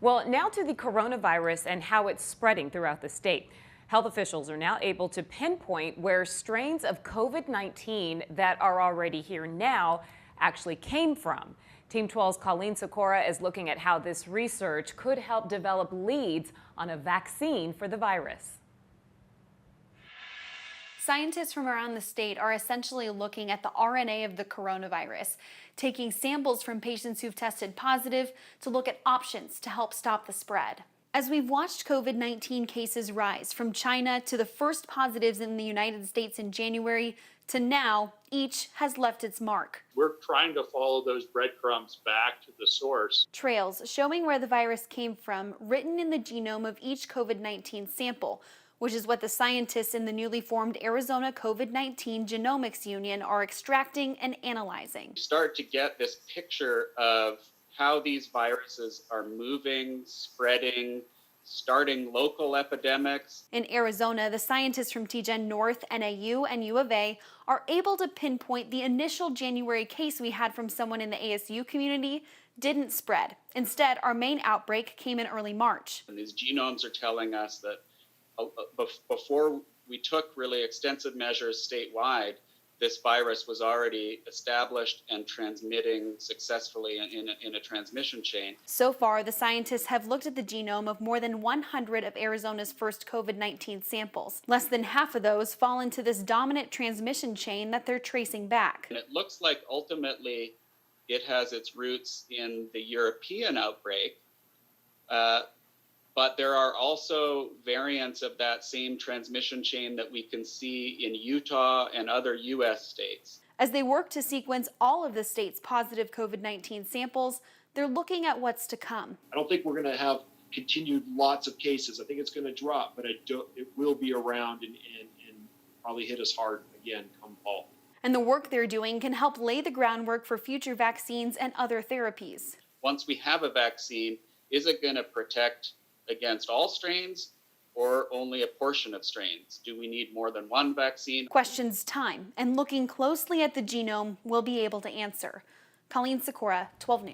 Well, now to the coronavirus and how it's spreading throughout the state. Health officials are now able to pinpoint where strains of COVID-19 that are already here now actually came from. Team 12's Colleen Sikora is looking at how this research could help develop leads on a vaccine for the virus. Scientists from around the state are essentially looking at the RNA of the coronavirus, taking samples from patients who've tested positive to look at options to help stop the spread. As we've watched COVID-19 cases rise from China to the first positives in the United States in January to now, each has left its mark. We're trying to follow those breadcrumbs back to the source. Trails showing where the virus came from written in the genome of each COVID-19 sample, which is what the scientists in the newly formed Arizona COVID-19 Genomics Union are extracting and analyzing. You start to get this picture of how these viruses are moving, spreading, starting local epidemics. In Arizona, the scientists from TGen North, NAU, and U of A are able to pinpoint the initial January case we had from someone in the ASU community didn't spread. Instead, our main outbreak came in early March. And these genomes are telling us that before we took really extensive measures statewide, this virus was already established and transmitting successfully in a transmission chain. So far, the scientists have looked at the genome of more than 100 of Arizona's first COVID-19 samples. Less than half of those fall into this dominant transmission chain that they're tracing back. And it looks like ultimately it has its roots in the European outbreak, but there are also variants of that same transmission chain that we can see in Utah and other U.S. states. As they work to sequence all of the state's positive COVID-19 samples, they're looking at what's to come. I don't think we're going to have continued lots of cases. I think it's going to drop, but it will be around and probably hit us hard again come fall. And the work they're doing can help lay the groundwork for future vaccines and other therapies. Once we have a vaccine, is it going to protect against all strains or only a portion of strains? Do we need more than one vaccine? Questions time, and looking closely at the genome will be able to answer. Colleen Sikora, 12 News.